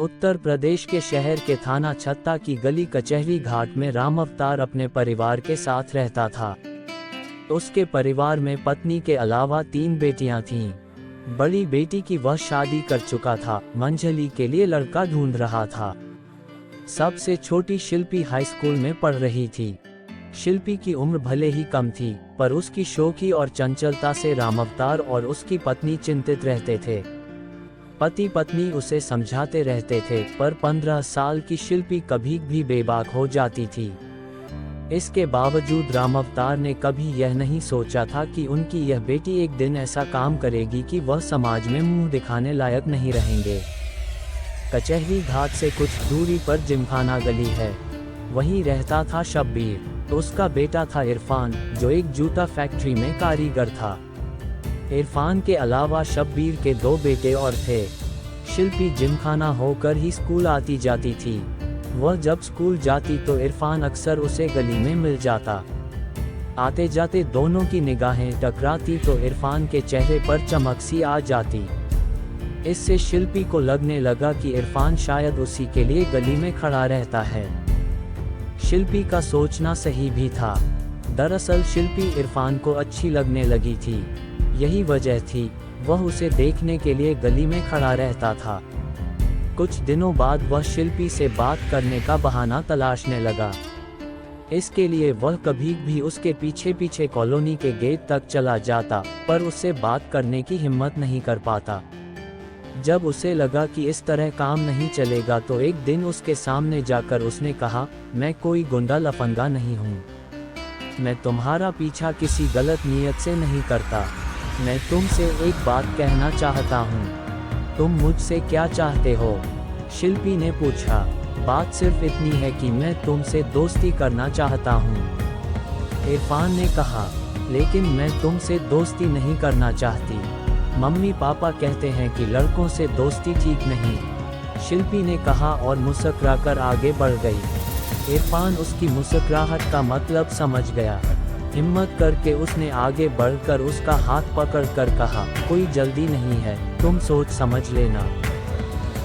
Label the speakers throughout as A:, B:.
A: उत्तर प्रदेश के शहर के थाना छत्ता की गली कचहरी घाट में राम अवतार अपने परिवार के साथ रहता था। उसके परिवार में पत्नी के अलावा 3 बेटियां थीं। बड़ी बेटी की वह शादी कर चुका था, मंझली के लिए लड़का ढूंढ रहा था। सबसे छोटी शिल्पी हाई स्कूल में पढ़ रही थी। शिल्पी की उम्र भले ही कम थी, पर उसकी शौकी और चंचलता से राम अवतार और उसकी पत्नी चिंतित रहते थे। पति पत्नी उसे समझाते रहते थे, पर 15 साल की शिल्पी कभी भी बेबाक हो जाती थी। इसके बावजूद राम अवतार ने कभी यह नहीं सोचा था कि उनकी यह बेटी एक दिन ऐसा काम करेगी कि वह समाज में मुंह दिखाने लायक नहीं रहेंगे। कचहरी घाट से कुछ दूरी पर जिमखाना गली है, वहीं रहता था शब्बीर। उसका बेटा था इरफान, जो एक जूता फैक्ट्री में कारीगर था। इरफान के अलावा शब्बीर के 2 बेटे और थे। शिल्पी जिमखाना होकर ही स्कूल आती जाती थी। वह जब स्कूल जाती तो इरफान अक्सर उसे गली में मिल जाता। आते जाते दोनों की निगाहें टकराती तो इरफान के चेहरे पर चमक सी आ जाती। इससे शिल्पी को लगने लगा कि इरफान शायद उसी के लिए गली में खड़ा रहता है। शिल्पी का सोचना सही भी था। दरअसल शिल्पी इरफान को अच्छी लगने लगी थी। यही वजह थी वह उसे देखने के लिए गली में खड़ा रहता था। कुछ दिनों बाद वह शिल्पी से बात करने का बहाना तलाशने लगा। इसके लिए वह कभी भी उसके पीछे पीछे कॉलोनी के गेट तक चला जाता, पर उससे बात करने की हिम्मत नहीं कर पाता। जब उसे लगा कि इस तरह काम नहीं चलेगा तो एक दिन उसके सामने जाकर उसने कहा, मैं कोई गुंडा लफंगा नहीं हूँ। मैं तुम्हारा पीछा किसी गलत नीयत से नहीं करता। मैं तुमसे एक बात कहना चाहता हूँ। तुम मुझसे क्या चाहते हो? शिल्पी ने पूछा। बात सिर्फ इतनी है कि मैं तुमसे दोस्ती करना चाहता हूँ। इरफान ने कहा, लेकिन मैं तुमसे दोस्ती नहीं करना चाहती। मम्मी पापा कहते हैं कि लड़कों से दोस्ती ठीक नहीं। शिल्पी ने कहा और मुस्कुराकर आगे बढ़ गई। इरफान उसकी मुस्कुराहट का मतलब समझ गया। हिम्मत करके उसने आगे बढ़कर उसका हाथ पकड़कर कहा, कोई जल्दी नहीं है, तुम सोच समझ लेना।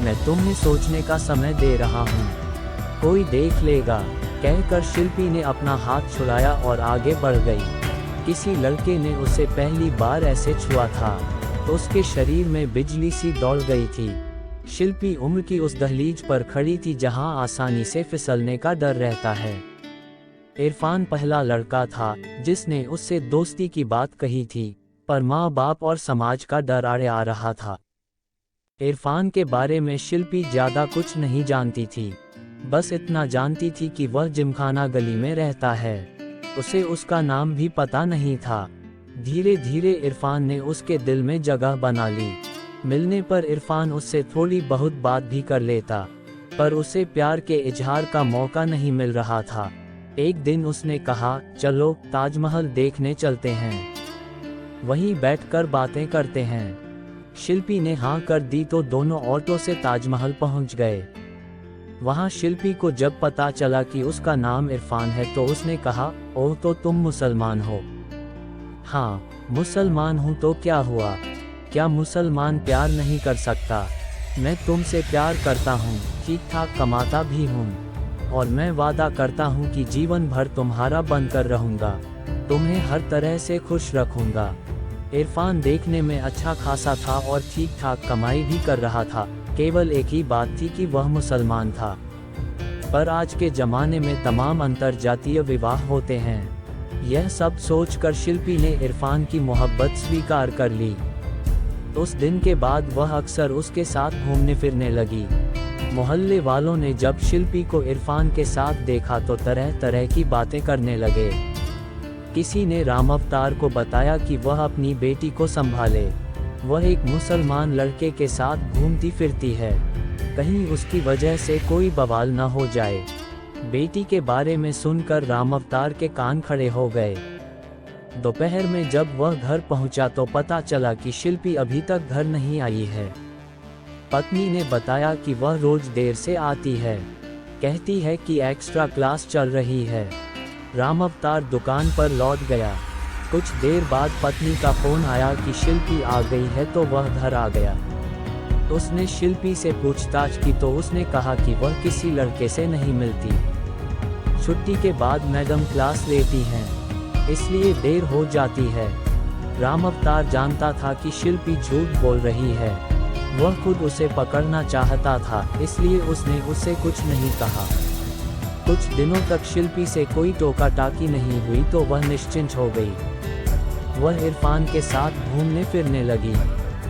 A: मैं तुम्हें सोचने का समय दे रहा हूँ, कोई देख लेगा। कहकर शिल्पी ने अपना हाथ छुड़ाया और आगे बढ़ गई। किसी लड़के ने उसे पहली बार ऐसे छुआ था तो उसके शरीर में बिजली सी दौड़ गई थी। शिल्पी उम्र की उस दहलीज पर खड़ी थी जहाँ आसानी से फिसलने का डर रहता है। इरफान पहला लड़का था जिसने उससे दोस्ती की बात कही थी, पर माँ बाप और समाज का डर आड़े आ रहा था। इरफान के बारे में शिल्पी ज्यादा कुछ नहीं जानती थी, बस इतना जानती थी कि वह जिमखाना गली में रहता है। उसे उसका नाम भी पता नहीं था। धीरे धीरे इरफान ने उसके दिल में जगह बना ली। मिलने पर इरफान उससे थोड़ी बहुत बात भी कर लेता, पर उसे प्यार के इजहार का मौका नहीं मिल रहा था। एक दिन उसने कहा, चलो ताजमहल देखने चलते हैं, वहीं बैठकर बातें करते हैं। शिल्पी ने हाँ कर दी तो दोनों ऑटो से ताजमहल पहुंच गए। वहां शिल्पी को जब पता चला कि उसका नाम इरफान है तो उसने कहा, ओह तो तुम मुसलमान हो? हाँ मुसलमान हूँ, तो क्या हुआ? क्या मुसलमान प्यार नहीं कर सकता? मैं तुमसे प्यार करता हूँ, ठीक ठाक कमाता भी हूँ, और मैं वादा करता हूँ कि जीवन भर तुम्हारा बनकर रहूँगा, तुम्हें हर तरह से खुश रखूँगा। इरफान देखने में अच्छा खासा था और ठीक ठाक कमाई भी कर रहा था। केवल एक ही बात थी कि वह मुसलमान था। पर आज के ज़माने में तमाम अंतरजातीय विवाह होते हैं। यह सब सोचकर शिल्पी ने इरफान की मोहब्बत स्वीकार कर ली। उस दिन के बाद वह अक्सर उसके साथ घूमने फिरने लगी। मोहल्ले वालों ने जब शिल्पी को इरफान के साथ देखा तो तरह तरह की बातें करने लगे। किसी ने राम अवतार को बताया कि वह अपनी बेटी को संभाले, वह एक मुसलमान लड़के के साथ घूमती फिरती है, कहीं उसकी वजह से कोई बवाल न हो जाए। बेटी के बारे में सुनकर राम अवतार के कान खड़े हो गए। दोपहर में जब वह घर पहुंचा तो पता चला कि शिल्पी अभी तक घर नहीं आई है। पत्नी ने बताया कि वह रोज देर से आती है, कहती है कि एक्स्ट्रा क्लास चल रही है। राम अवतार दुकान पर लौट गया। कुछ देर बाद पत्नी का फोन आया कि शिल्पी आ गई है तो वह घर आ गया। उसने शिल्पी से पूछताछ की तो उसने कहा कि वह किसी लड़के से नहीं मिलती। छुट्टी के बाद मैडम क्लास लेती हैं, इसलिए देर हो जाती है। रामावतार जानता था कि शिल्पी झूठ बोल रही है। वह खुद उसे पकड़ना चाहता था, इसलिए उसने उससे कुछ नहीं कहा। कुछ दिनों तक शिल्पी से कोई टोका टाकी नहीं हुई तो वह निश्चिंत हो गई। वह इरफान के साथ घूमने फिरने लगी।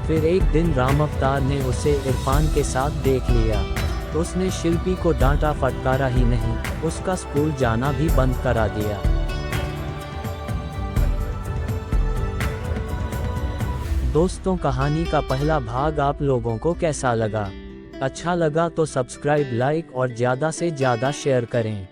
A: फिर एक दिन रामावतार ने उसे इरफान के साथ देख लिया। उसने शिल्पी को डांटा फटकारा ही नहीं, उसका स्कूल जाना भी बंद करा दिया। दोस्तों, कहानी का पहला भाग आप लोगों को कैसा लगा? अच्छा लगा तो सब्सक्राइब, लाइक और ज़्यादा से ज़्यादा शेयर करें।